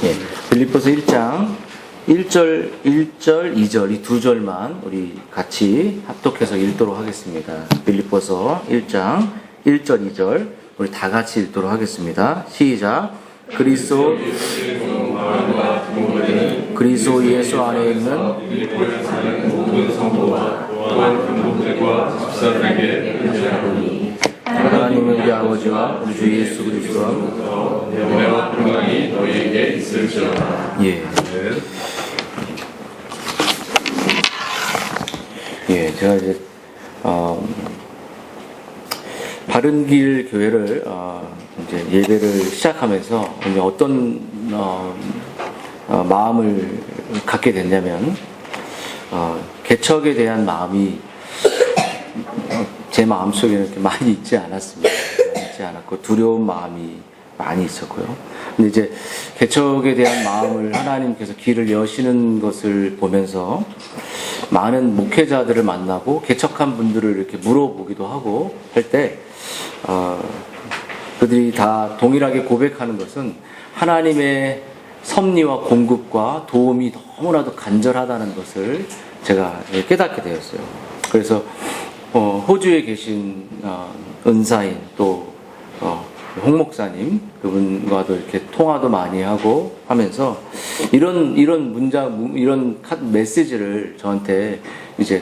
예. 빌립보서 1장 1절, 2절 이 두 절만 우리 같이 합독해서 읽도록 하겠습니다. 빌립보서 1장 1절, 2절 우리 다 같이 읽도록 하겠습니다. 시작. 그리스도 예수 안에 있는 모든 성도와 또한 공동체과 집사들에게 하나님의 우리 아버지와 우리 주 예수 그리스도와 영예와 평강이 너희에게 있을지어다. 예. 예, 제가 이제 바른길 교회를 이제 예배를 시작하면서 이제 어떤 마음을 갖게 됐냐면 개척에 대한 마음이 제 마음속에는 이렇게 많이 있지 않았습니다. 있지 않았고 두려운 마음이 많이 있었고요. 근데 이제 개척에 대한 마음을 하나님께서 길을 여시는 것을 보면서 많은 목회자들을 만나고 개척한 분들을 이렇게 물어보기도 하고 할 때 그들이 다 동일하게 고백하는 것은 하나님의 섭리와 공급과 도움이 너무나도 간절하다는 것을 제가 깨닫게 되었어요. 그래서 호주에 계신 은사인 또 홍 목사님 그분과도 이렇게 통화도 많이 하고 하면서 이런 메시지를 저한테 이제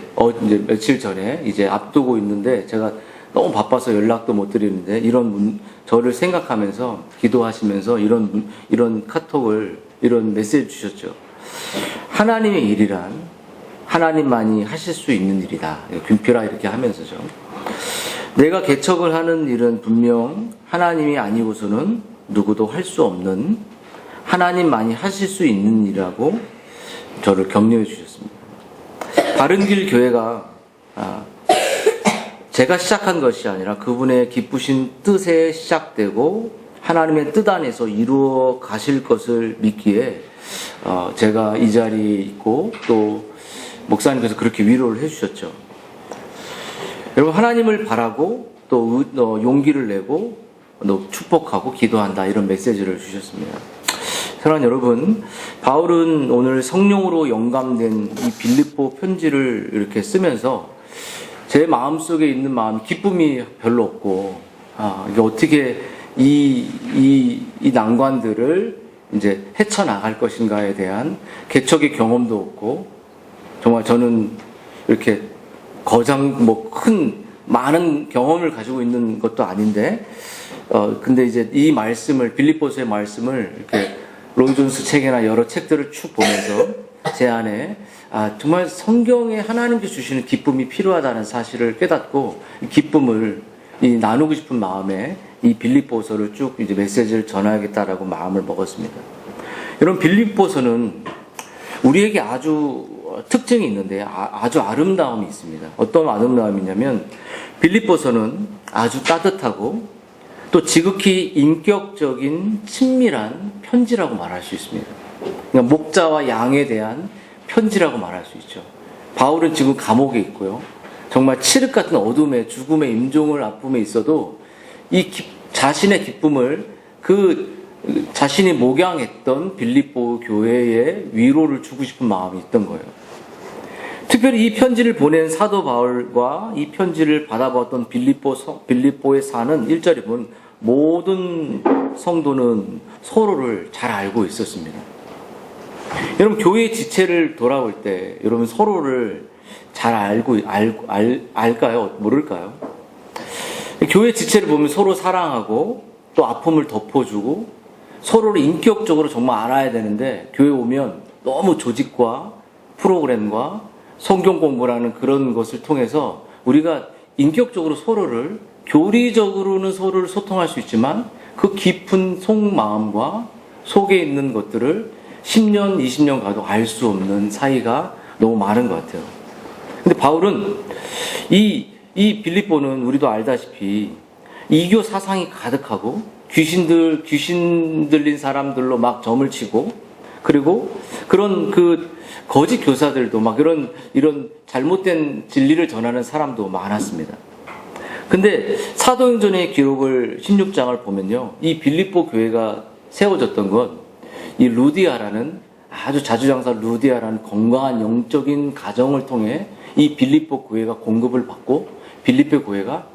며칠 전에 이제 앞두고 있는데 제가 너무 바빠서 연락도 못 드리는데 저를 생각하면서 기도하시면서 이런 카톡을 이런 메시지 주셨죠. 하나님의 일이란 하나님만이 하실 수 있는 일이다. 균피라 이렇게 하면서죠. 내가 개척을 하는 일은 분명 하나님이 아니고서는 누구도 할 수 없는 하나님만이 하실 수 있는 일이라고 저를 격려해 주셨습니다. 바른길 교회가 제가 시작한 것이 아니라 그분의 기쁘신 뜻에 시작되고 하나님의 뜻 안에서 이루어 가실 것을 믿기에 제가 이 자리에 있고 또 목사님께서 그렇게 위로를 해주셨죠. 여러분 하나님을 바라고 또 용기를 내고 또 축복하고 기도한다 이런 메시지를 주셨습니다. 사랑하는 여러분, 바울은 오늘 성령으로 영감된 이 빌립보 편지를 이렇게 쓰면서 제 마음속에 있는 마음 기쁨이 별로 없고 이게 어떻게 이 난관들을 이제 헤쳐나갈 것인가에 대한 개척의 경험도 없고 정말 저는 이렇게 많은 경험을 가지고 있는 것도 아닌데, 근데 이제 이 말씀을, 빌립보서의 말씀을 이렇게 로이 존스 책이나 여러 책들을 쭉 보면서 제 안에, 정말 성경에 하나님께서 주시는 기쁨이 필요하다는 사실을 깨닫고, 이 기쁨을 나누고 싶은 마음에 이 빌립보서를 쭉 이제 메시지를 전하겠다라고 마음을 먹었습니다. 여러분, 빌립보서는 우리에게 아주 특징이 있는데 아주 아름다움이 있습니다. 어떤 아름다움이냐면 빌립보서는 아주 따뜻하고 또 지극히 인격적인 친밀한 편지라고 말할 수 있습니다. 그러니까 목자와 양에 대한 편지라고 말할 수 있죠. 바울은 지금 감옥에 있고요. 정말 칠흑 같은 어둠에 죽음의 임종을 아픔에 있어도 자신의 기쁨을 자신이 목양했던 빌립보 교회에 위로를 주고 싶은 마음이 있던 거예요. 특별히 이 편지를 보낸 사도 바울과 이 편지를 받아봤던 빌립보에 사는 1절에 보면 모든 성도는 서로를 잘 알고 있었습니다. 여러분 교회의 지체를 돌아올 때 여러분 서로를 잘 알까요? 모를까요? 교회 지체를 보면 서로 사랑하고 또 아픔을 덮어주고 서로를 인격적으로 정말 알아야 되는데 교회 오면 너무 조직과 프로그램과 성경 공부라는 그런 것을 통해서 우리가 인격적으로 교리적으로는 서로를 소통할 수 있지만 그 깊은 속마음과 속에 있는 것들을 10년, 20년 가도 알 수 없는 사이가 너무 많은 것 같아요. 근데 바울은 이 빌립보는 우리도 알다시피 이교 사상이 가득하고 귀신 들린 사람들로 막 점을 치고 그리고 그런 거짓 교사들도 막 이런 잘못된 진리를 전하는 사람도 많았습니다. 근데 사도행전의 기록을 16장을 보면요. 이 빌립보 교회가 세워졌던 건 이 루디아라는 아주 자주장사 루디아라는 건강한 영적인 가정을 통해 이 빌립보 교회가 공급을 받고 빌립보 교회가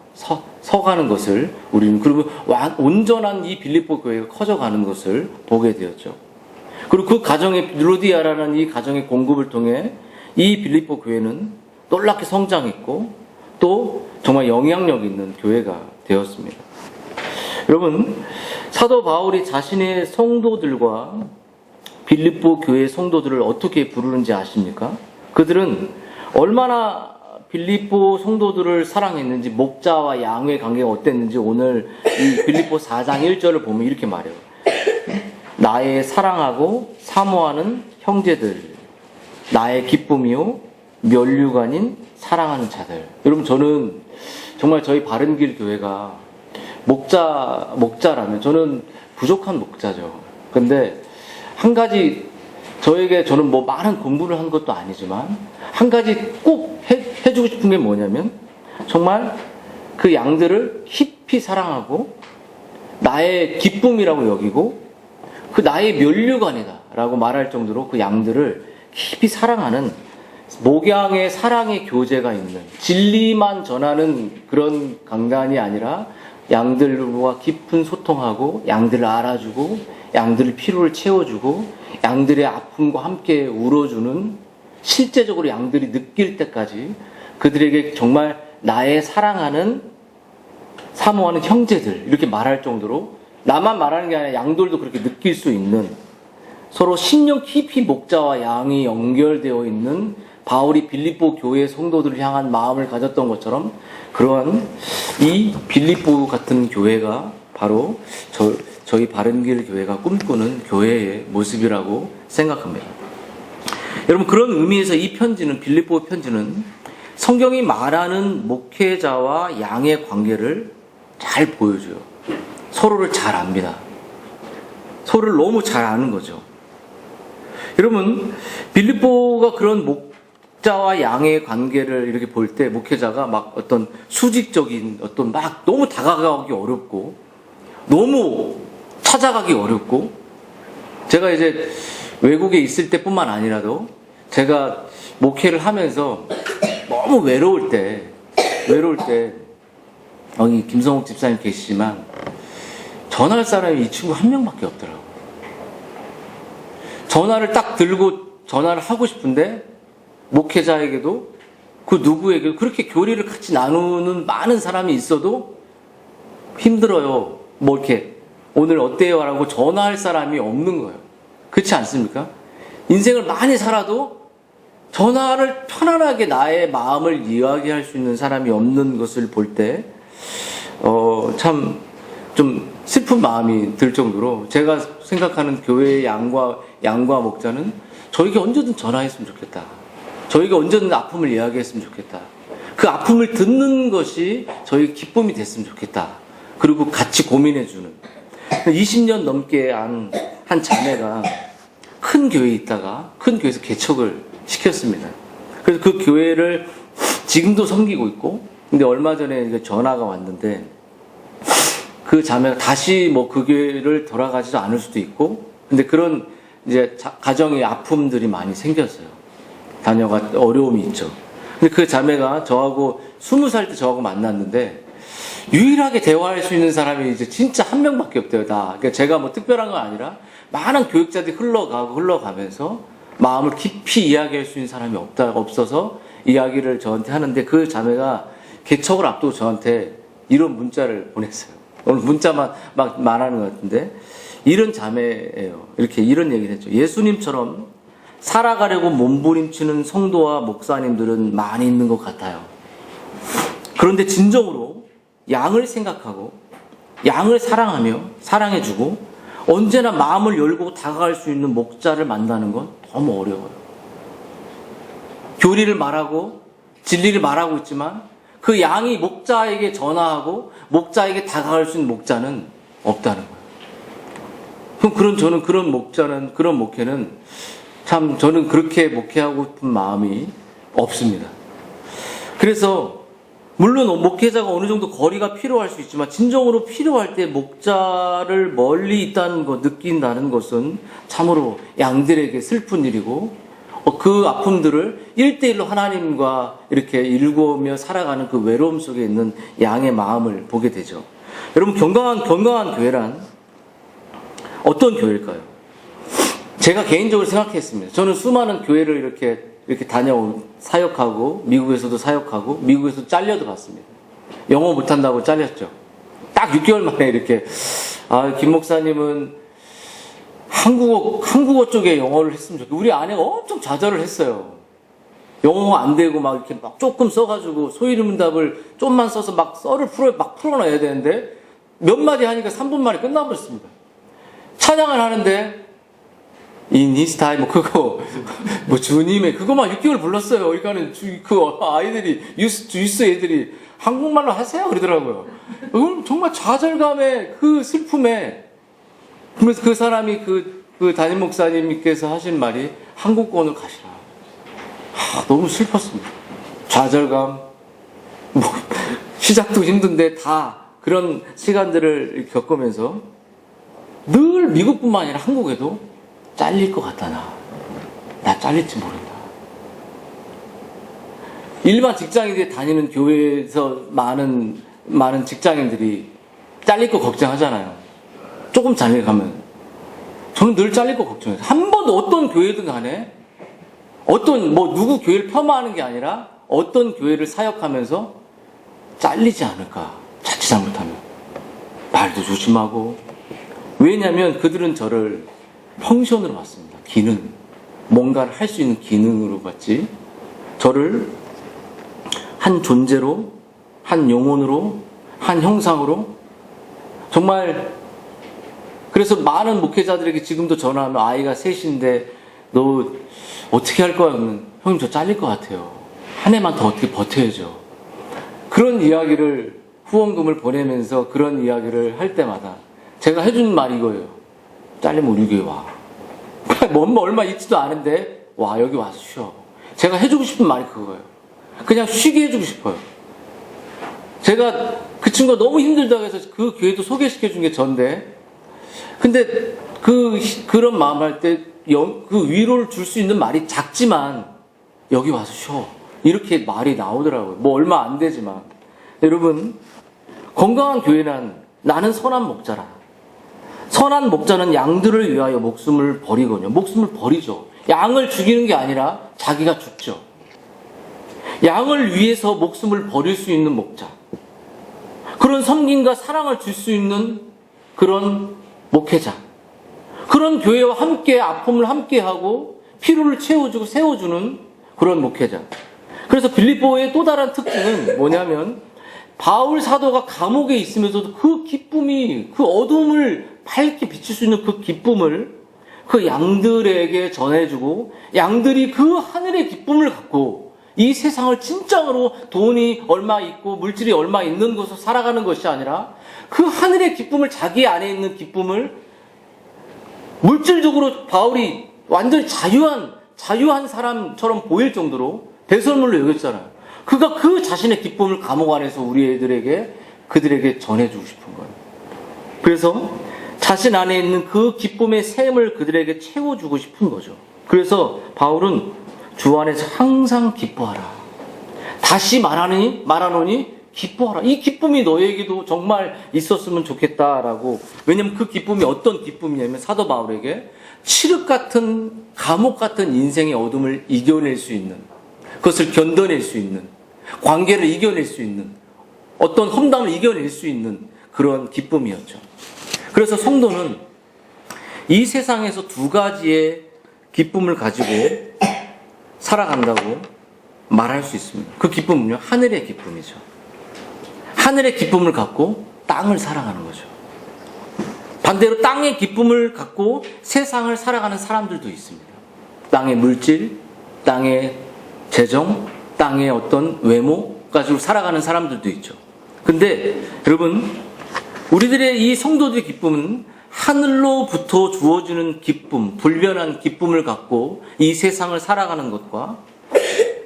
서가는 것을 우리는 그러면 온전한 이 빌립보 교회가 커져가는 것을 보게 되었죠. 그리고 그 가정의 루디아라는 이 가정의 공급을 통해 이 빌립보 교회는 놀랍게 성장했고 또 정말 영향력 있는 교회가 되었습니다. 여러분, 사도 바울이 자신의 성도들과 빌립보 교회 성도들을 어떻게 부르는지 아십니까? 그들은 얼마나 빌립보 성도들을 사랑했는지, 목자와 양의 관계가 어땠는지 오늘 이 빌립보 4장 1절을 보면 이렇게 말해요. 나의 사랑하고 사모하는 형제들, 나의 기쁨이요 면류가 아닌 사랑하는 자들. 여러분, 저는 정말 저희 바른길 교회가 목자라면 저는 부족한 목자죠. 근데 한 가지 저는 뭐 많은 공부를 한 것도 아니지만 한 가지 꼭 해주고 싶은 게 뭐냐면 정말 그 양들을 깊이 사랑하고 나의 기쁨이라고 여기고 그 나의 면류관이다 라고 말할 정도로 그 양들을 깊이 사랑하는 목양의 사랑의 교제가 있는 진리만 전하는 그런 강단이 아니라 양들과 깊은 소통하고 양들을 알아주고 양들의 필요를 채워주고 양들의 아픔과 함께 울어주는 실제적으로 양들이 느낄 때까지 그들에게 정말 나의 사랑하는 사모하는 형제들 이렇게 말할 정도로 나만 말하는 게 아니라 양들도 그렇게 느낄 수 있는 서로 심령 깊이 목자와 양이 연결되어 있는 바울이 빌립보 교회 성도들을 향한 마음을 가졌던 것처럼 그러한 이 빌립보 같은 교회가 바로 저희 바른길 교회가 꿈꾸는 교회의 모습이라고 생각합니다. 여러분, 그런 의미에서 이 편지는 빌립보 편지는 성경이 말하는 목회자와 양의 관계를 잘 보여줘요. 서로를 잘 압니다. 서로를 너무 잘 아는 거죠. 여러분, 빌립보가 그런 목자와 양의 관계를 이렇게 볼 때 목회자가 막 어떤 수직적인 어떤 막 너무 다가가기 어렵고 너무 찾아가기 어렵고 제가 이제 외국에 있을 때뿐만 아니라도 제가 목회를 하면서 너무 외로울 때 여기 김성욱 집사님 계시지만 전화할 사람이 이 친구 한 명밖에 없더라고요. 전화를 딱 들고 전화를 하고 싶은데 목회자에게도 그 누구에게도 그렇게 교리를 같이 나누는 많은 사람이 있어도 힘들어요. 뭐 이렇게 오늘 어때요? 라고 전화할 사람이 없는 거예요. 그렇지 않습니까? 인생을 많이 살아도 전화를 편안하게 나의 마음을 이야기할 수 있는 사람이 없는 것을 볼 때 참 좀 슬픈 마음이 들 정도로 제가 생각하는 교회의 양과 목자는 저에게 언제든 전화했으면 좋겠다. 저에게 언제든 아픔을 이야기했으면 좋겠다. 그 아픔을 듣는 것이 저희 기쁨이 됐으면 좋겠다. 그리고 같이 고민해주는 20년 넘게 한 자매가 큰 교회에 있다가 큰 교회에서 개척을 시켰습니다. 그래서 그 교회를 지금도 섬기고 있고 근데 얼마 전에 전화가 왔는데 그 자매가 다시 뭐 그 교회를 돌아가지도 않을 수도 있고 근데 그런 이제 가정의 아픔들이 많이 생겼어요. 자녀가 어려움이 있죠. 근데 그 자매가 저하고 20살 때 저하고 만났는데 유일하게 대화할 수 있는 사람이 이제 진짜 한 명밖에 없대요, 다. 그러니까 제가 뭐 특별한 건 아니라 많은 교육자들이 흘러가면서 마음을 깊이 이야기할 수 있는 사람이 없어서 이야기를 저한테 하는데 그 자매가 개척을 앞두고 저한테 이런 문자를 보냈어요. 오늘 문자만 막 말하는 것 같은데 이런 자매예요. 이렇게 이런 얘기를 했죠. 예수님처럼 살아가려고 몸부림치는 성도와 목사님들은 많이 있는 것 같아요. 그런데 진정으로 양을 생각하고 양을 사랑하며 사랑해주고 언제나 마음을 열고 다가갈 수 있는 목자를 만나는 건 너무 어려워요. 교리를 말하고 진리를 말하고 있지만 그 양이 목자에게 전화하고 목자에게 다가갈 수 있는 목자는 없다는 거예요. 그럼 저는 그런 목회는 참 저는 그렇게 목회하고 싶은 마음이 없습니다. 그래서 물론 목회자가 어느 정도 거리가 필요할 수 있지만 진정으로 필요할 때 목자를 멀리 있다는 것, 느낀다는 것은 참으로 양들에게 슬픈 일이고 그 아픔들을 1대1로 하나님과 이렇게 일구며 살아가는 그 외로움 속에 있는 양의 마음을 보게 되죠. 여러분, 건강한 교회란 어떤 교회일까요? 제가 개인적으로 생각했습니다. 저는 수많은 교회를 이렇게 사역하고, 미국에서도 사역하고, 미국에서 잘려도 갔습니다. 영어 못한다고 잘렸죠. 딱 6개월 만에 이렇게, 김 목사님은 한국어 쪽에 영어를 했으면 좋겠고, 우리 아내가 엄청 좌절을 했어요. 영어 안 되고 막 이렇게 막 조금 써가지고 소이름문답을 좀만 써서 막 썰을 풀어놔야 되는데, 몇 마디 하니까 3분 만에 끝나버렸습니다. 찬양을 하는데, In His time, 주님의, 그거만 6개월 불렀어요. 그러니까는 아이들이, 유스 애들이 한국말로 하세요. 그러더라고요. 정말 좌절감에 그 슬픔에, 그러면서 그 사람이 그 담임 목사님께서 하신 말이 한국권을 가시라. 너무 슬펐습니다. 좌절감, 시작도 힘든데 다 그런 시간들을 겪으면서 늘 미국뿐만 아니라 한국에도 잘릴 것 같다, 나 잘릴지 모른다. 일반 직장인들이 다니는 교회에서 많은 직장인들이 잘릴 거 걱정하잖아요. 조금 잘려가면. 저는 늘 잘릴 거 걱정해요. 한 번도 어떤 교회든 간에, 누구 교회를 폄하하는 게 아니라, 어떤 교회를 사역하면서 잘리지 않을까. 자칫 잘못하면. 말도 조심하고. 왜냐면 그들은 저를 펑션으로 봤습니다. 기능. 뭔가를 할 수 있는 기능으로 봤지. 저를 한 존재로, 한 영혼으로, 한 형상으로, 정말, 그래서 많은 목회자들에게 지금도 전화하면 아이가 셋인데, 너 어떻게 할 거야? 그러면, 형님 저 잘릴 것 같아요. 한 해만 더 어떻게 버텨야죠. 그런 이야기를, 후원금을 보내면서 그런 이야기를 할 때마다 제가 해주는 말이 이거예요. 잘리면 우리 교회 와. 얼마 있지도 않은데 와, 여기 와서 쉬어. 제가 해주고 싶은 말이 그거예요. 그냥 쉬게 해주고 싶어요. 제가 그 친구가 너무 힘들다고 해서 그 교회도 소개시켜준 게 전데, 근데 그런 마음 할 때 그 위로를 줄 수 있는 말이 작지만 여기 와서 쉬어. 이렇게 말이 나오더라고요. 얼마 안 되지만. 여러분, 건강한 교회란 나는 선한 목자라. 선한 목자는 양들을 위하여 목숨을 버리거든요. 목숨을 버리죠. 양을 죽이는 게 아니라 자기가 죽죠. 양을 위해서 목숨을 버릴 수 있는 목자. 그런 섬김과 사랑을 줄 수 있는 그런 목회자. 그런 교회와 함께 아픔을 함께하고 피로를 채워주고 세워주는 그런 목회자. 그래서 빌립보의 또 다른 특징은 뭐냐면, 바울 사도가 감옥에 있으면서도 그 기쁨이, 그 어둠을 밝게 비칠 수 있는 그 기쁨을 그 양들에게 전해주고, 양들이 그 하늘의 기쁨을 갖고 이 세상을 진짜로 돈이 얼마 있고 물질이 얼마 있는 곳으로 살아가는 것이 아니라 그 하늘의 기쁨을, 자기 안에 있는 기쁨을, 물질적으로 바울이 완전히 자유한 사람처럼 보일 정도로 배설물로 여겼잖아요. 그가 그 자신의 기쁨을 감옥 안에서 그들에게 전해주고 싶은 거예요. 그래서 자신 안에 있는 그 기쁨의 샘을 그들에게 채워주고 싶은 거죠. 그래서 바울은 주 안에서 항상 기뻐하라. 다시 말하노니 기뻐하라. 이 기쁨이 너에게도 정말 있었으면 좋겠다라고. 왜냐면 그 기쁨이 어떤 기쁨이냐면, 사도 바울에게 칠흑 같은, 감옥 같은 인생의 어둠을 이겨낼 수 있는, 그것을 견뎌낼 수 있는, 관계를 이겨낼 수 있는, 어떤 험담을 이겨낼 수 있는 그런 기쁨이었죠. 그래서 성도는 이 세상에서 두 가지의 기쁨을 가지고 살아간다고 말할 수 있습니다. 그 기쁨은요, 하늘의 기쁨이죠. 하늘의 기쁨을 갖고 땅을 살아가는 거죠. 반대로 땅의 기쁨을 갖고 세상을 살아가는 사람들도 있습니다. 땅의 물질, 땅의 재정, 땅의 어떤 외모 가지고 살아가는 사람들도 있죠. 근데 여러분, 우리들의 이 성도들의 기쁨은 하늘로부터 주어지는 기쁨, 불변한 기쁨을 갖고 이 세상을 살아가는 것과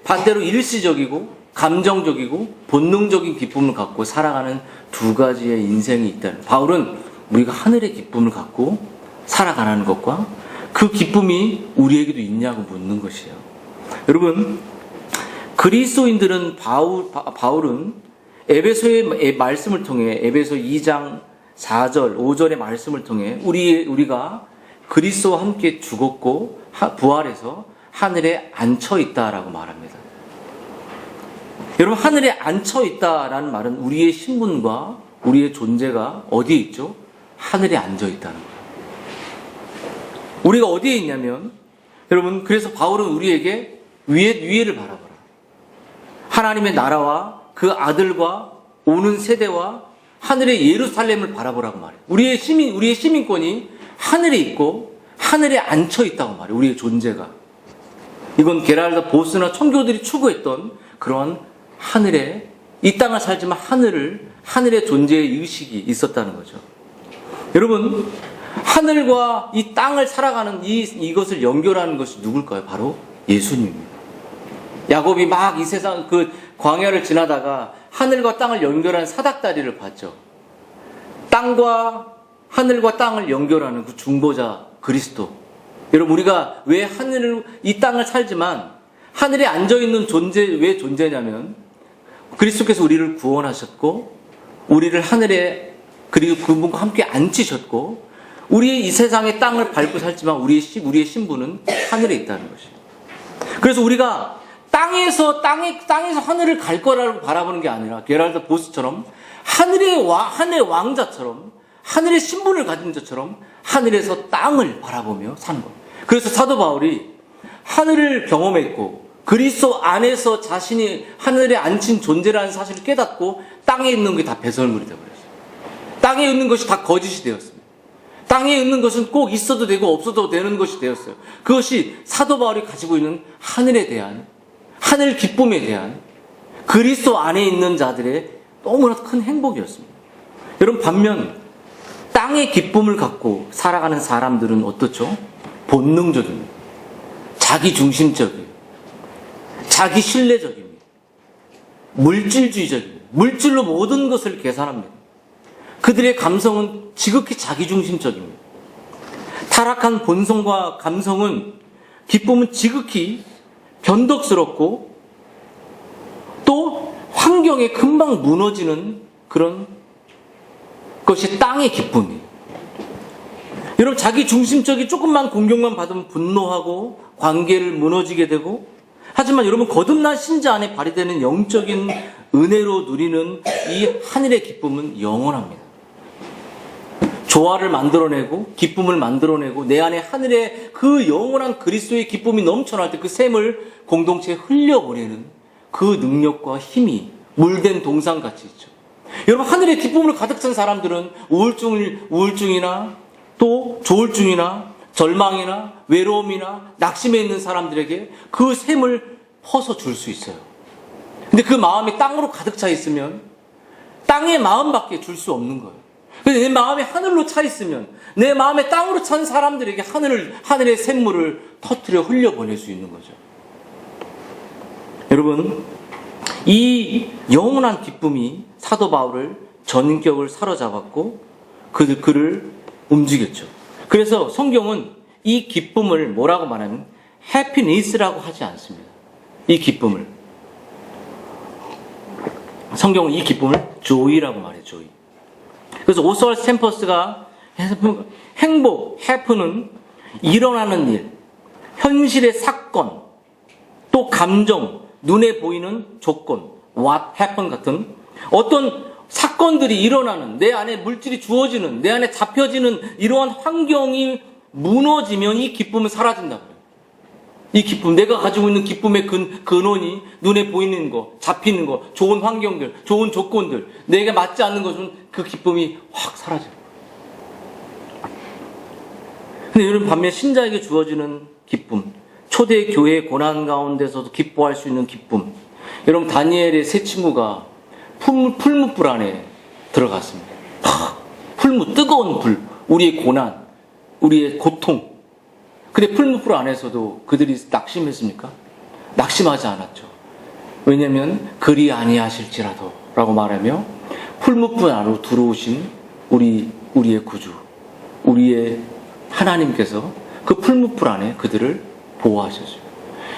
반대로 일시적이고 감정적이고 본능적인 기쁨을 갖고 살아가는 두 가지의 인생이 있다. 바울은 우리가 하늘의 기쁨을 갖고 살아가는 것과 그 기쁨이 우리에게도 있냐고 묻는 것이에요. 여러분, 그리스도인들은 바울은 에베소의 말씀을 통해 에베소 2장 4절, 5절의 말씀을 통해 우리가 그리스도와 함께 죽었고 부활해서 하늘에 앉혀 있다라고 말합니다. 여러분, 하늘에 앉혀 있다라는 말은 우리의 신분과 우리의 존재가 어디에 있죠? 하늘에 앉아 있다는 거예요. 우리가 어디에 있냐면, 여러분, 그래서 바울은 우리에게 위에를 바라보라. 하나님의 나라와 그 아들과 오는 세대와 하늘의 예루살렘을 바라보라고 말해요. 우리의 시민권이 하늘에 있고 하늘에 앉혀 있다고 말해요. 우리의 존재가. 이건 게랄다 보스나 청교들이 추구했던 그런 하늘에, 이 땅을 살지만 하늘의 존재의 의식이 있었다는 거죠. 여러분, 하늘과 이 땅을 살아가는 이것을 연결하는 것이 누굴까요? 바로 예수님입니다. 야곱이 막 이 세상 그 광야를 지나다가 하늘과 땅을 연결하는 사닥다리를 봤죠. 하늘과 땅을 연결하는 그 중보자 그리스도. 여러분, 우리가 왜 이 땅을 살지만 하늘에 앉아있는 왜 존재냐면 그리스도께서 우리를 구원하셨고 우리를 하늘에 그리고 그분과 함께 앉히셨고 우리의 이 세상의 땅을 밟고 살지만 우리의 신분은 하늘에 있다는 것이에요. 그래서 우리가 땅에서 하늘을 갈 거라고 바라보는 게 아니라 게랄다 보스처럼 하늘의 왕자처럼 하늘의 신분을 가진 자처럼 하늘에서 땅을 바라보며 사는 거예요. 그래서 사도 바울이 하늘을 경험했고 그리스도 안에서 자신이 하늘에 앉힌 존재라는 사실을 깨닫고 땅에 있는 게 다 배설물이 되어버렸어요. 땅에 있는 것이 다 거짓이 되었습니다. 땅에 있는 것은 꼭 있어도 되고 없어도 되는 것이 되었어요. 그것이 사도 바울이 가지고 있는 하늘에 대한, 하늘 기쁨에 대한 그리스도 안에 있는 자들의 너무나 큰 행복이었습니다. 여러분, 반면 땅의 기쁨을 갖고 살아가는 사람들은 어떻죠? 본능적입니다. 자기중심적이에요. 자기 신뢰적입니다. 물질주의적입니다. 물질로 모든 것을 계산합니다. 그들의 감성은 지극히 자기중심적입니다. 타락한 본성과 감성은, 기쁨은 지극히 변덕스럽고 또 환경에 금방 무너지는 그런 것이 땅의 기쁨이에요. 여러분, 자기중심적이 조금만 공격만 받으면 분노하고 관계를 무너지게 되고, 하지만 여러분, 거듭난 신자 안에 발휘되는 영적인 은혜로 누리는 이 하늘의 기쁨은 영원합니다. 조화를 만들어내고 기쁨을 만들어내고 내 안에 하늘의 그 영원한 그리스도의 기쁨이 넘쳐날 때 그 샘을 공동체에 흘려보내는 그 능력과 힘이 물된 동상같이 있죠. 여러분, 하늘의 기쁨으로 가득 찬 사람들은 우울증이나 또 조울증이나 절망이나 외로움이나 낙심해 있는 사람들에게 그 샘을 퍼서 줄 수 있어요. 근데 그 마음이 땅으로 가득 차 있으면 땅의 마음밖에 줄 수 없는 거예요. 근데 내 마음이 하늘로 차 있으면, 내 마음에 땅으로 찬 사람들에게 하늘의 샘물을 터뜨려 흘려보낼 수 있는 거죠. 여러분, 이 영원한 기쁨이 사도 바울을 전격을 사로잡았고 그를 움직였죠. 그래서 성경은 이 기쁨을 뭐라고 말하면 해피니스라고 하지 않습니다. 이 기쁨을, 성경은 이 기쁨을 조이라고 말해요. 조이. 그래서 오스왈 스탬퍼스가 행복, 해프는 일어나는 일, 현실의 사건, 또 감정, 눈에 보이는 조건, what happen 같은 어떤 사건들이 일어나는, 내 안에 물질이 주어지는, 내 안에 잡혀지는 이러한 환경이 무너지면 이 기쁨은 사라진다고 해요. 이 기쁨, 내가 가지고 있는 기쁨의 근원이 눈에 보이는 거, 잡히는 거, 좋은 환경들, 좋은 조건들, 내게 맞지 않는 것은 그 기쁨이 확 사라져요. 근데 여러분, 반면 신자에게 주어지는 기쁨, 초대 교회의 고난 가운데서도 기뻐할 수 있는 기쁨. 여러분, 다니엘의 세 친구가 풀무불 안에 들어갔습니다. 뜨거운 불, 우리의 고난, 우리의 고통. 근데 풀무불 안에서도 그들이 낙심했습니까? 낙심하지 않았죠. 왜냐하면 그리 아니하실지라도 라고 말하며 풀무불 안으로 들어오신 우리의 구주, 우리의 하나님께서 그 풀무불 안에 그들을 보호하셨어요.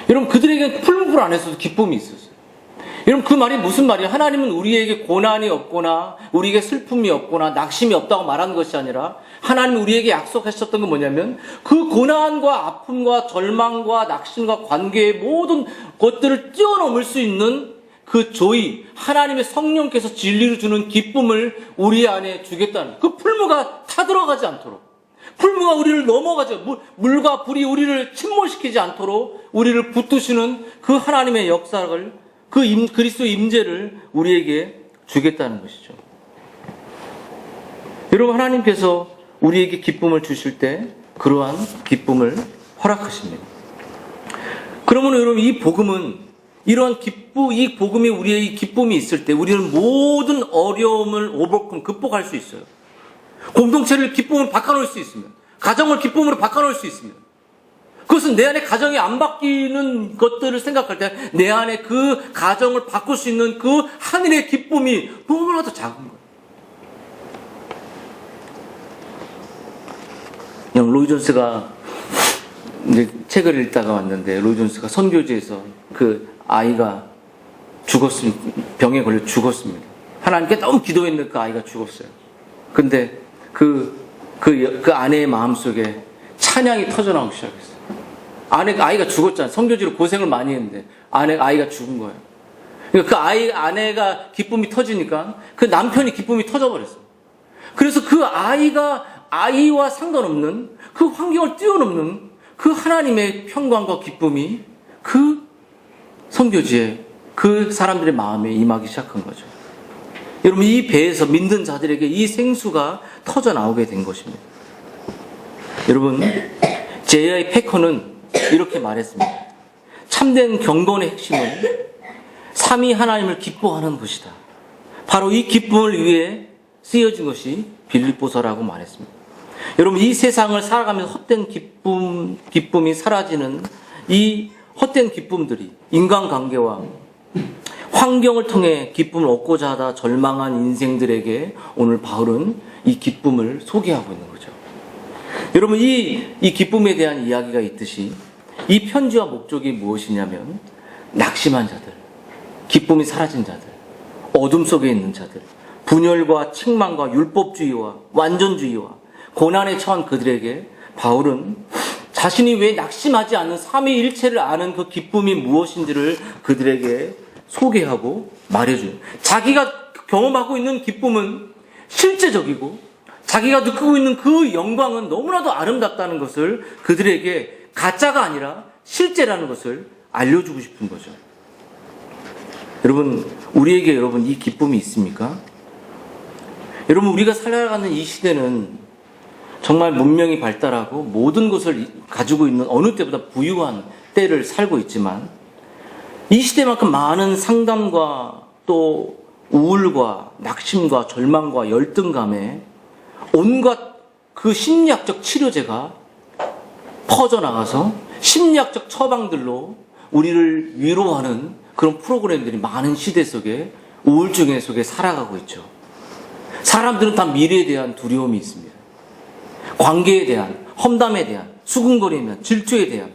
여러분, 그들에게 풀무불 안에서도 기쁨이 있었어요. 여러분, 그 말이 무슨 말이에요? 하나님은 우리에게 고난이 없거나 우리에게 슬픔이 없거나 낙심이 없다고 말하는 것이 아니라 하나님이 우리에게 약속하셨던 건 뭐냐면 그 고난과 아픔과 절망과 낙심과 관계의 모든 것들을 뛰어넘을 수 있는 그 조이, 하나님의 성령께서 진리를 주는 기쁨을 우리 안에 주겠다는, 그 풀무가 타들어가지 않도록, 풀무가 우리를 넘어가지, 물과 불이 우리를 침몰시키지 않도록 우리를 붙드시는 그 하나님의 역사를, 그리스도의 임재를 우리에게 주겠다는 것이죠. 여러분, 하나님께서 우리에게 기쁨을 주실 때 그러한 기쁨을 허락하십니다. 그러면 여러분, 이 복음은 이 복음이 우리의 기쁨이 있을 때 우리는 모든 어려움을 극복할 수 있어요. 공동체를 기쁨으로 바꿔놓을 수 있습니다. 가정을 기쁨으로 바꿔놓을 수 있습니다. 그것은 내 안에 가정이 안 바뀌는 것들을 생각할 때 내 안에 그 가정을 바꿀 수 있는 그 하늘의 기쁨이 너무나도 작은 거예요. 그냥 로이 존스가 이제 책을 읽다가 왔는데, 로이 존스가 선교지에서 그 아이가 죽었습니다. 병에 걸려 죽었습니다. 하나님께 너무 기도했는데 그 아이가 죽었어요. 근데 그 아내의 마음속에 찬양이 터져나오기 시작했어요. 아이가 죽었잖아요. 선교지로 고생을 많이 했는데 아이가 죽은 거예요. 그러니까 아내가 기쁨이 터지니까 그 남편이 기쁨이 터져버렸어요. 그래서 그 아이와 상관없는 그 환경을 뛰어넘는 그 하나님의 평강과 기쁨이 그 선교지에 그 사람들의 마음에 임하기 시작한 거죠. 여러분, 이 배에서 믿는 자들에게 이 생수가 터져나오게 된 것입니다. 여러분, J.I. 패커는 이렇게 말했습니다. 참된 경건의 핵심은 삼위 하나님을 기뻐하는 것이다. 바로 이 기쁨을 위해 쓰여진 것이 빌립보서라고 말했습니다. 여러분, 이 세상을 살아가면서 헛된 기쁨이 사라지는 이 헛된 기쁨들이 인간관계와 환경을 통해 기쁨을 얻고자 하다 절망한 인생들에게 오늘 바울은 이 기쁨을 소개하고 있는 거죠. 여러분, 이 기쁨에 대한 이야기가 있듯이 이 편지와 목적이 무엇이냐면 낙심한 자들, 기쁨이 사라진 자들, 어둠 속에 있는 자들, 분열과 책망과 율법주의와 완전주의와 고난에 처한 그들에게 바울은 자신이 왜 낙심하지 않는 삼위일체를 아는 그 기쁨이 무엇인지를 그들에게 소개하고 말해줘요. 자기가 경험하고 있는 기쁨은 실제적이고 자기가 느끼고 있는 그 영광은 너무나도 아름답다는 것을 그들에게 가짜가 아니라 실제라는 것을 알려주고 싶은 거죠. 여러분, 우리에게 이 기쁨이 있습니까? 여러분, 우리가 살아가는 이 시대는 정말 문명이 발달하고 모든 것을 가지고 있는 어느 때보다 부유한 때를 살고 있지만 이 시대만큼 많은 상담과 또 우울과 낙심과 절망과 열등감에 온갖 그 심리학적 치료제가 퍼져나가서 심리학적 처방들로 우리를 위로하는 그런 프로그램들이 많은 시대 속에 우울증 속에 살아가고 있죠. 사람들은 다 미래에 대한 두려움이 있습니다. 관계에 대한, 험담에 대한, 수군거림에 대한, 질투에 대한,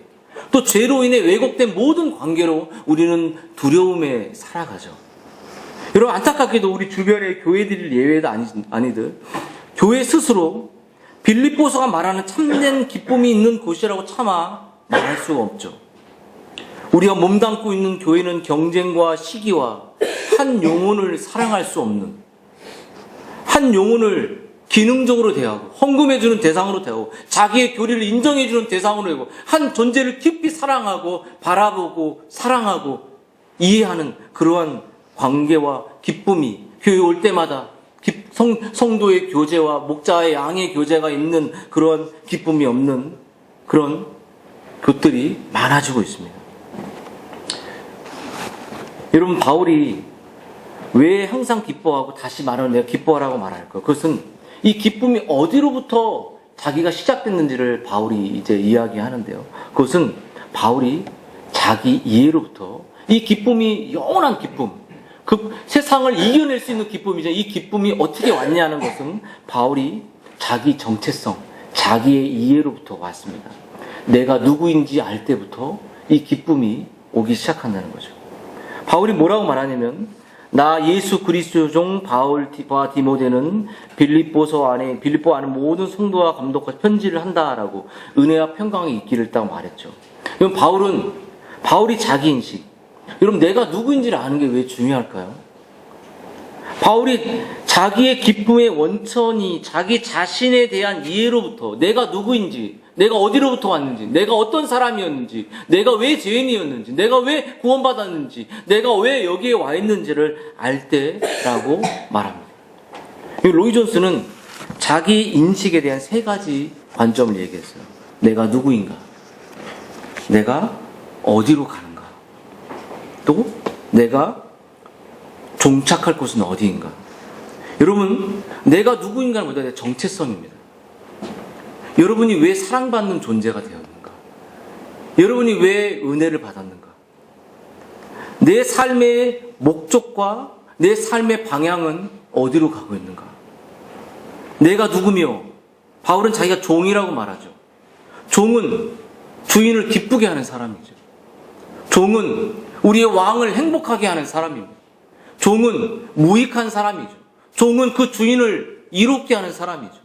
또 죄로 인해 왜곡된 모든 관계로 우리는 두려움에 살아가죠. 여러분, 안타깝게도 우리 주변의 교회들이 예외도 아니듯 교회 스스로 빌립보서가 말하는 참된 기쁨이 있는 곳이라고 차마 말할 수가 없죠. 우리가 몸담고 있는 교회는 경쟁과 시기와 한 영혼을 사랑할 수 없는, 한 영혼을 기능적으로 대하고 헌금해주는 대상으로 대하고 자기의 교리를 인정해주는 대상으로 대하고 한 존재를 깊이 사랑하고 바라보고 사랑하고 이해하는 그러한 관계와 기쁨이 교회 올 때마다 성도의 교제와 목자의 양의 교제가 있는 그런 기쁨이 없는 그런 것들이 많아지고 있습니다. 여러분, 바울이 왜 항상 기뻐하고 다시 말하면 내가 기뻐하라고 말할까? 그것은 이 기쁨이 어디로부터 자기가 시작됐는지를 바울이 이제 이야기하는데요. 그것은 바울이 자기 이해로부터 이 기쁨이 영원한 기쁨, 그 세상을 이겨낼 수 있는 기쁨이죠. 이 기쁨이 어떻게 왔냐는 것은 바울이 자기 정체성, 자기의 이해로부터 왔습니다. 내가 누구인지 알 때부터 이 기쁨이 오기 시작한다는 거죠. 바울이 뭐라고 말하냐면, 나 예수 그리스도 종 바울과 디모데는 빌립보 안에 모든 성도와 감독과 편지를 한다라고 은혜와 평강이 있기를 있다고 말했죠. 그럼 바울이 자기 인식, 여러분 내가 누구인지를 아는 게 왜 중요할까요? 바울이 자기의 기쁨의 원천이 자기 자신에 대한 이해로부터 내가 누구인지, 내가 어디로부터 왔는지, 내가 어떤 사람이었는지, 내가 왜 죄인이었는지, 내가 왜 구원받았는지, 내가 왜 여기에 와 있는지를 알 때라고 말합니다. 로이 존스는 자기 인식에 대한 3가지 관점을 얘기했어요. 내가 누구인가? 내가 어디로 가는가? 또 내가 종착할 곳은 어디인가? 여러분, 내가 누구인가는 보다 내 정체성입니다. 여러분이 왜 사랑받는 존재가 되었는가? 여러분이 왜 은혜를 받았는가? 내 삶의 목적과 내 삶의 방향은 어디로 가고 있는가? 내가 누구며? 바울은 자기가 종이라고 말하죠. 종은 주인을 기쁘게 하는 사람이죠. 종은 우리의 왕을 행복하게 하는 사람입니다. 종은 무익한 사람이죠. 종은 그 주인을 이롭게 하는 사람이죠.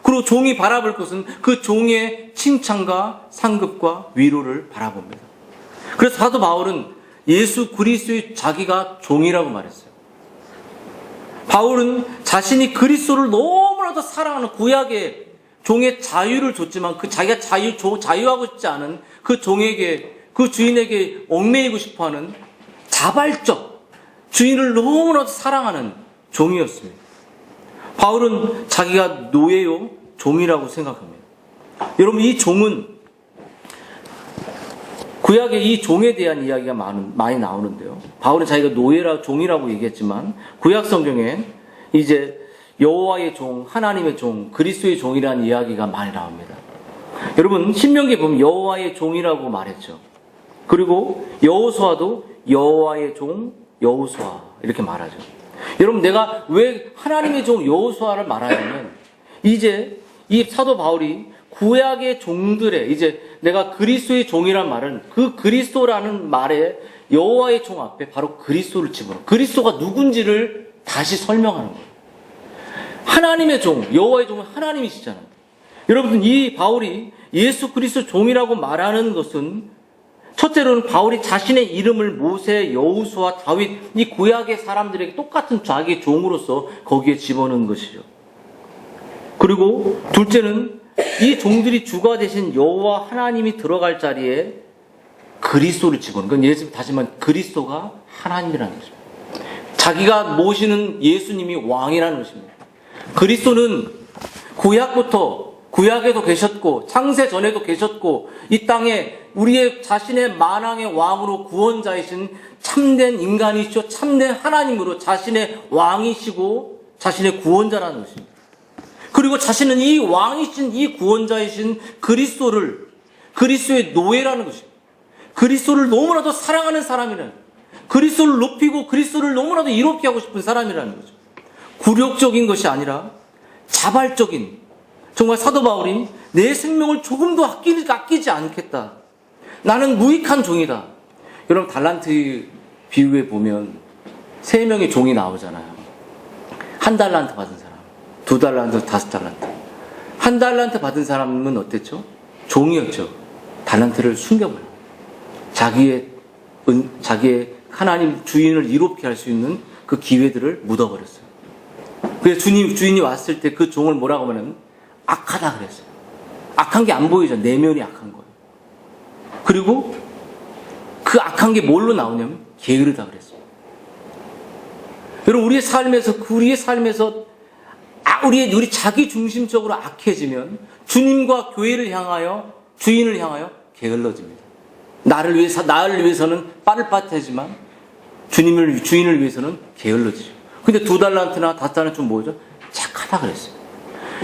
그리고 종이 바라볼 것은 그 종의 칭찬과 상급과 위로를 바라봅니다. 그래서 사도 바울은 예수 그리스도의 자기가 종이라고 말했어요. 바울은 자신이 그리스도를 너무나도 사랑하는 구약의 종의 자유를 줬지만 그 자기가 자유하고 싶지 않은 그 종에게, 그 주인에게 얽매이고 싶어하는 자발적 주인을 너무나도 사랑하는 종이었습니다. 바울은 자기가 노예요, 종이라고 생각합니다. 여러분, 이 종은 구약에 이 종에 대한 이야기가 많이 나오는데요. 바울은 자기가 종이라고 얘기했지만 구약 성경에 이제 여호와의 종, 하나님의 종, 그리스도의 종이라는 이야기가 많이 나옵니다. 여러분, 신명기에 보면 여호와의 종이라고 말했죠. 그리고 여호수아도 여호와의 종, 여호수아 이렇게 말하죠. 여러분, 내가 왜 하나님의 종 여호수아를 말하냐면, 이제 이 사도 바울이 구약의 종들의, 이제 내가 그리스도의 종이란 말은 그 그리스도라는 말에 여호와의 종 앞에 바로 그리스도를 집어넣어. 그리스도가 누군지를 다시 설명하는 거예요. 하나님의 종, 여호와의 종은 하나님이시잖아요. 여러분, 이 바울이 예수 그리스도 종이라고 말하는 것은 첫째로는 바울이 자신의 이름을 모세, 여호수아, 다윗, 이 구약의 사람들에게 똑같은 자기의 종으로서 거기에 집어넣은 것이죠. 그리고 둘째는 이 종들이 주가 되신 여호와 하나님이 들어갈 자리에 그리스도를 집어넣은, 그건 예수, 다시 말하면 그리스도가 하나님이라는 것입니다. 자기가 모시는 예수님이 왕이라는 것입니다. 그리스도는 구약에도 계셨고 창세 전에도 계셨고 이 땅에 우리의 자신의 만왕의 왕으로 구원자이신 참된 인간이시죠. 참된 하나님으로 자신의 왕이시고 자신의 구원자라는 것입니다. 그리고 자신은 이 왕이신 이 구원자이신 그리스도의 노예라는 것입니다. 그리스도를 너무나도 사랑하는 사람이라는, 그리스도를 높이고 그리스도를 너무나도 이롭게 하고 싶은 사람이라는 거죠. 굴욕적인 것이 아니라 자발적인, 정말 사도 바울이 내 생명을 조금도 아끼지 않겠다. 나는 무익한 종이다. 여러분, 달란트 비유에 보면 3명의 종이 나오잖아요. 1달란트 받은 사람, 2달란트, 5달란트. 1달란트 받은 사람은 어땠죠? 종이었죠. 달란트를 숨겨버려요. 자기의 하나님 주인을 이롭게 할 수 있는 그 기회들을 묻어버렸어요. 그래서 주인이 왔을 때 그 종을 뭐라고 하면 악하다 그랬어요. 악한 게 안 보이죠. 내면이 악한 거예요. 그리고 그 악한 게 뭘로 나오냐면 게으르다 그랬어요. 여러분, 우리 자기 중심적으로 악해지면 주님과 교회를 향하여, 주인을 향하여 게을러집니다. 나를 위해서는 빠릿빠릿하지만 주인을 위해서는 게을러지죠. 근데 2달란트나 5달란트는 뭐죠? 착하다 그랬어요.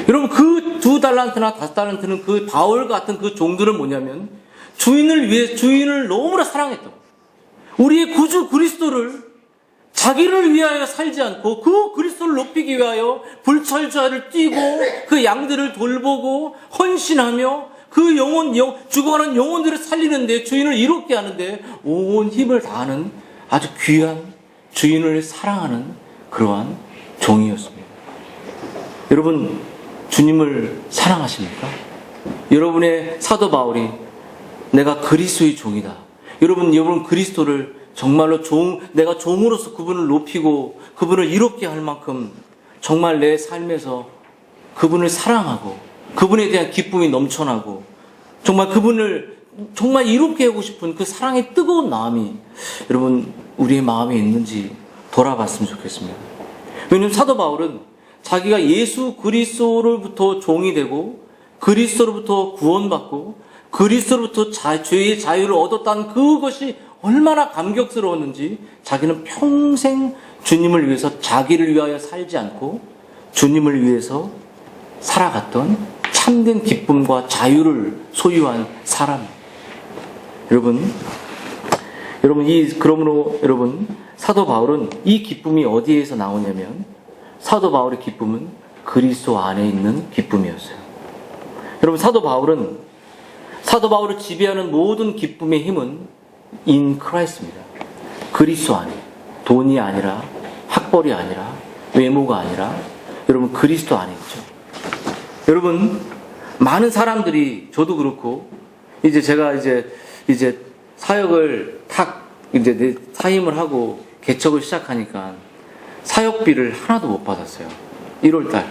여러분, 그 2달란트나 5달란트는 그 바울 같은 그 종들은 뭐냐면 주인을 너무나 사랑했던, 우리의 구주 그리스도를 자기를 위하여 살지 않고 그 그리스도를 높이기 위하여 불철주야를 뛰고 그 양들을 돌보고 헌신하며 그 죽어가는 영혼들을 살리는데, 주인을 이롭게 하는데 온 힘을 다하는 아주 귀한 주인을 사랑하는 그러한 종이었습니다. 여러분, 주님을 사랑하십니까? 여러분의 사도 바울이 내가 그리스도의 종이다. 여러분 그리스도를 정말로 내가 종으로서 그분을 높이고 그분을 이롭게 할 만큼 정말 내 삶에서 그분을 사랑하고 그분에 대한 기쁨이 넘쳐나고 정말 그분을 정말 이롭게 하고 싶은 그 사랑의 뜨거운 마음이 여러분 우리의 마음에 있는지 돌아봤으면 좋겠습니다. 왜냐하면 사도 바울은 자기가 예수 그리스도로부터 종이 되고 그리스도로부터 구원받고 그리스도로부터 죄의 자유를 얻었다는 그것이 얼마나 감격스러웠는지 자기는 평생 주님을 위해서 자기를 위하여 살지 않고 주님을 위해서 살아갔던 참된 기쁨과 자유를 소유한 사람. 여러분, 그러므로 여러분, 사도 바울은 이 기쁨이 어디에서 나오냐면 사도 바울의 기쁨은 그리스도 안에 있는 기쁨이었어요. 여러분, 사도 바울을 지배하는 모든 기쁨의 힘은 in Christ입니다. 그리스도 안에. 돈이 아니라, 학벌이 아니라, 외모가 아니라, 여러분 그리스도 안에 있죠. 여러분, 많은 사람들이, 저도 그렇고, 제가 사역을 사임을 하고 개척을 시작하니까 사역비를 하나도 못 받았어요. 1월달.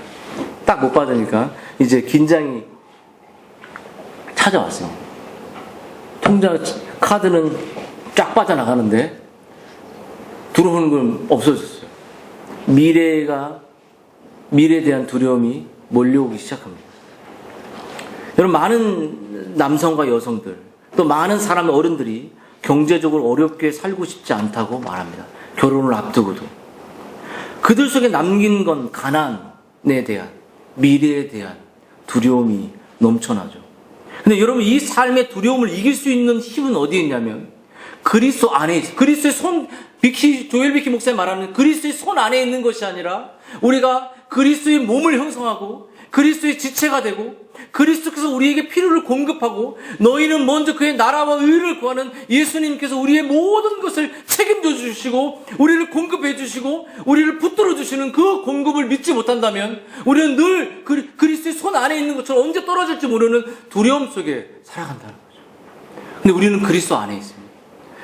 딱 못 받으니까 이제 긴장이 찾아왔어요. 통장, 카드는 쫙 빠져나가는데 들어오는 건 없어졌어요. 미래에 대한 두려움이 몰려오기 시작합니다. 여러분, 많은 남성과 여성들, 또 많은 사람, 어른들이 경제적으로 어렵게 살고 싶지 않다고 말합니다. 결혼을 앞두고도. 그들 속에 남긴 건 가난에 대한, 미래에 대한 두려움이 넘쳐나죠. 근데 여러분, 이 삶의 두려움을 이길 수 있는 힘은 어디에 있냐면 그리스도 안에 있어요. 그리스도의 조엘 비키 목사님 말하는 그리스도의 손 안에 있는 것이 아니라 우리가 그리스도의 몸을 형성하고 그리스도의 지체가 되고 그리스도께서 우리에게 필요를 공급하고 너희는 먼저 그의 나라와 의를 구하는 예수님께서 우리의 모든 것을 책임져 주시고 우리를 공급해 주시고 우리를 붙들어 주시는 그 공급을 믿지 못한다면 우리는 늘 그리스도의 손 안에 있는 것처럼 언제 떨어질지 모르는 두려움 속에 살아간다는 거죠. 근데 우리는 그리스도 안에 있습니다.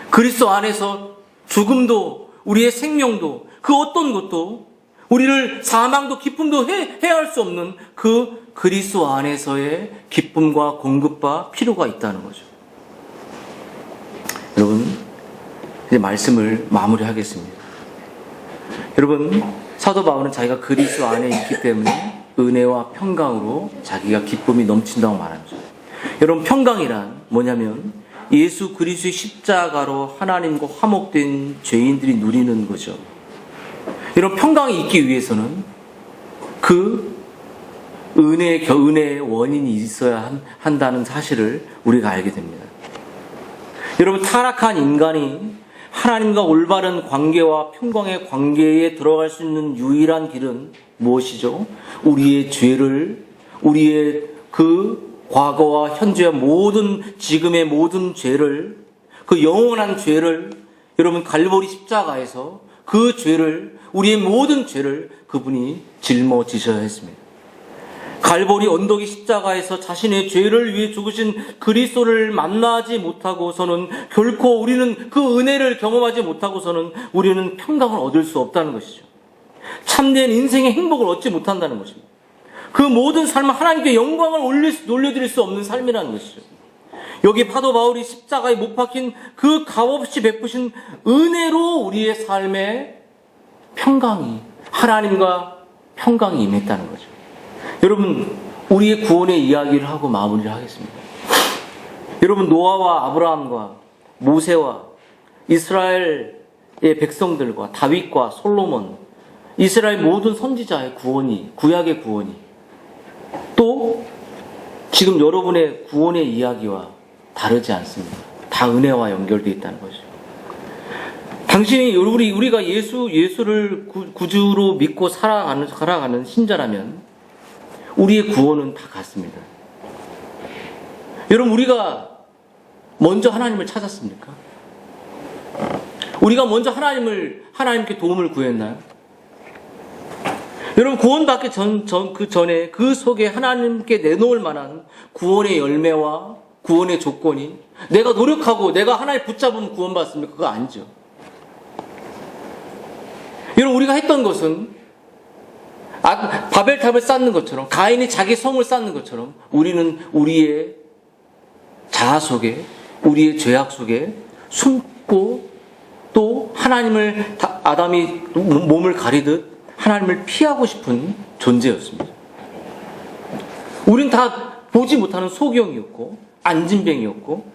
그리스도 안에서 죽음도 우리의 생명도 그 어떤 것도 우리를 사망도 기쁨도 해할 수 없는 그 그리스도 안에서의 기쁨과 공급과 필요가 있다는 거죠. 여러분, 이제 말씀을 마무리하겠습니다. 여러분, 사도 바울은 자기가 그리스도 안에 있기 때문에 은혜와 평강으로 자기가 기쁨이 넘친다고 말합니다. 여러분, 평강이란 뭐냐면 예수 그리스도의 십자가로 하나님과 화목된 죄인들이 누리는 거죠. 이런 평강이 있기 위해서는 그 은혜의 원인이 있어야 한다는 사실을 우리가 알게 됩니다. 여러분, 타락한 인간이 하나님과 올바른 관계와 평강의 관계에 들어갈 수 있는 유일한 길은 무엇이죠? 우리의 죄를, 우리의 그 과거와 현재와 지금의 모든 죄를, 그 영원한 죄를 여러분 갈보리 십자가에서 그 죄를, 우리의 모든 죄를 그분이 짊어지셔야 했습니다. 갈보리 언덕의 십자가에서 자신의 죄를 위해 죽으신 그리스도를 만나지 못하고서는 결코 우리는 그 은혜를 경험하지 못하고서는 우리는 평강을 얻을 수 없다는 것이죠. 참된 인생의 행복을 얻지 못한다는 것입니다. 그 모든 삶은 하나님께 영광을 올려드릴 수 없는 삶이라는 것이죠. 여기 사도 바울이 십자가에 못 박힌 그 값없이 베푸신 은혜로 우리의 삶에 하나님과 평강이 임했다는 거죠. 여러분, 우리의 구원의 이야기를 하고 마무리를 하겠습니다. 여러분, 노아와 아브라함과 모세와 이스라엘의 백성들과 다윗과 솔로몬, 이스라엘 모든 선지자의 구약의 구원이 또 지금 여러분의 구원의 이야기와 다르지 않습니다. 다 은혜와 연결되어 있다는 거죠. 당신이 우리가 예수를 구주로 믿고 살아가는 신자라면 우리의 구원은 다 같습니다. 여러분, 우리가 먼저 하나님을 찾았습니까? 우리가 먼저 하나님께 도움을 구했나요? 여러분, 구원받기 그 전에 그 속에 하나님께 내놓을 만한 구원의 열매와 구원의 조건이 내가 노력하고 내가 하나님 붙잡으면 구원받습니까? 그거 아니죠. 여러분, 우리가 했던 것은 바벨탑을 쌓는 것처럼, 가인이 자기 성을 쌓는 것처럼 우리는 우리의 자아 속에, 우리의 죄악 속에 숨고 또 하나님을, 아담이 몸을 가리듯 하나님을 피하고 싶은 존재였습니다. 우린 다 보지 못하는 소경이었고 안진뱅이였고,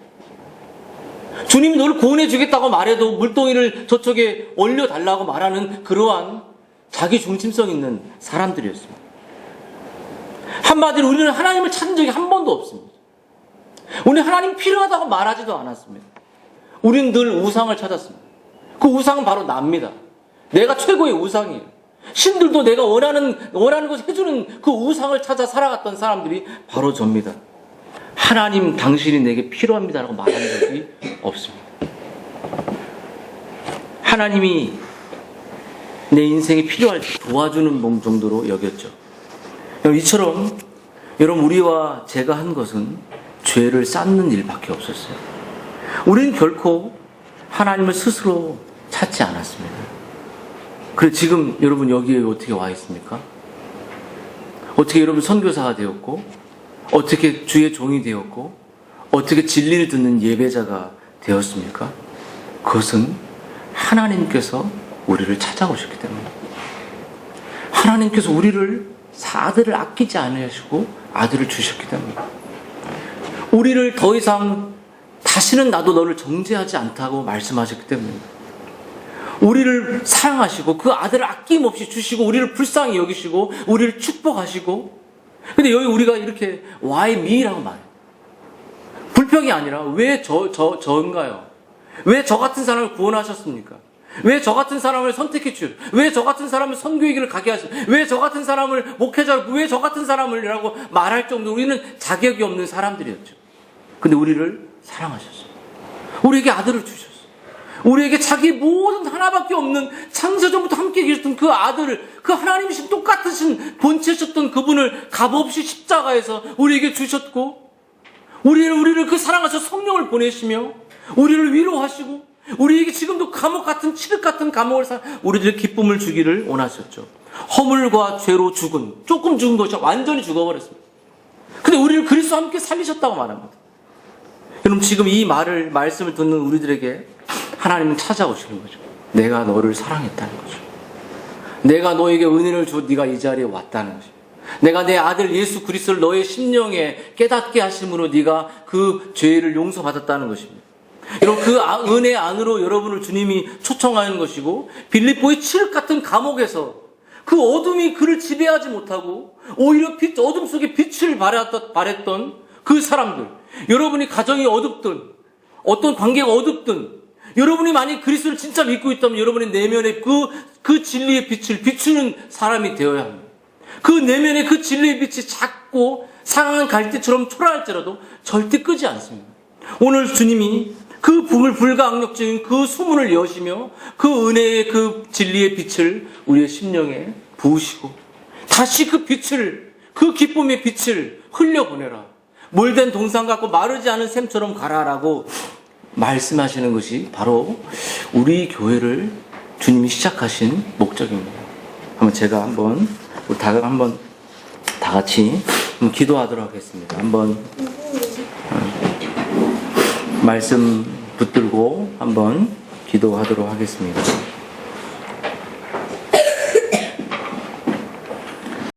주님이 너를 구원해 주겠다고 말해도 물동이를 저쪽에 올려달라고 말하는 그러한 자기 중심성 있는 사람들이었습니다. 한마디로 우리는 하나님을 찾은 적이 한 번도 없습니다. 우리는 하나님 필요하다고 말하지도 않았습니다. 우리는 늘 우상을 찾았습니다. 그 우상은 바로 납니다. 내가 최고의 우상이에요. 신들도 내가 원하는 것을 해주는 그 우상을 찾아 살아갔던 사람들이 바로 접니다. 하나님, 당신이 내게 필요합니다라고 말한 적이 없습니다. 하나님이 내 인생에 필요할 때 도와주는 정도로 여겼죠. 이처럼 여러분, 우리와 제가 한 것은 죄를 쌓는 일밖에 없었어요. 우리는 결코 하나님을 스스로 찾지 않았습니다. 그래, 지금 여러분 여기에 어떻게 와 있습니까? 어떻게 여러분 선교사가 되었고, 어떻게 주의 종이 되었고, 어떻게 진리를 듣는 예배자가 되었습니까? 그것은 하나님께서 우리를 찾아오셨기 때문입니다. 하나님께서 우리를 아들을 아끼지 않으시고 아들을 주셨기 때문입니다. 우리를 더 이상 다시는 나도 너를 정죄하지 않다고 말씀하셨기 때문입니다. 우리를 사랑하시고 그 아들을 아낌없이 주시고 우리를 불쌍히 여기시고 우리를 축복하시고, 근데 여기 우리가 이렇게 why me라고 말해요. 불평이 아니라 왜 저인가요? 왜 저 같은 사람을 구원하셨습니까? 왜 저 같은 사람을 선택해 주셨어요? 왜 저 같은 사람을 선교의 길을 가게 하셨어요? 왜 저 같은 사람을 목회자로, 왜 저 같은 사람을이라고 말할 정도로 우리는 자격이 없는 사람들이었죠. 근데 우리를 사랑하셨어요. 우리에게 아들을 주셨어요. 우리에게 자기 모든 하나밖에 없는 창세전부터 함께 계셨던 그 아들을, 그 하나님이신 똑같으신 본체셨던 그분을 값없이 십자가에서 우리에게 주셨고, 우리를 그 사랑하셔서 성령을 보내시며 우리를 위로하시고 우리에게 지금도 감옥 같은, 칠흑 같은 감옥을 우리들의 기쁨을 주기를 원하셨죠. 허물과 죄로 조금 죽은 것이 완전히 죽어버렸습니다. 근데 우리를 그리스도와 함께 살리셨다고 말합니다. 여러분, 지금 이 말씀을 듣는 우리들에게 하나님은 찾아오시는 거죠. 내가 너를 사랑했다는 거죠. 내가 너에게 은혜를 줘 네가 이 자리에 왔다는 거죠. 내가 내 아들 예수 그리스도를 너의 심령에 깨닫게 하심으로 네가 그 죄를 용서받았다는 것입니다. 여러분, 그 은혜 안으로 여러분을 주님이 초청하는 것이고, 빌립보의 칠흑 같은 감옥에서 그 어둠이 그를 지배하지 못하고 오히려 어둠 속에 빛을 발했던 그 사람들, 여러분이 가정이 어둡든 어떤 관계가 어둡든, 여러분이 만약 그리스도를 진짜 믿고 있다면 여러분의 내면에 그 진리의 빛을 비추는 사람이 되어야 합니다. 그 내면에 그 진리의 빛이 작고 상한 갈대처럼 초라할지라도 절대 끄지 않습니다. 오늘 주님이 그 불가항력적인 그 수문을 여시며 그 은혜의 그 진리의 빛을 우리의 심령에 부으시고 다시 그 빛을, 그 기쁨의 빛을 흘려보내라. 몰된 동상 같고 마르지 않은 샘처럼 가라라고 말씀하시는 것이 바로 우리 교회를 주님이 시작하신 목적입니다. 우리 다 같이 기도하도록 하겠습니다. 한번 말씀 붙들고 한번 기도하도록 하겠습니다.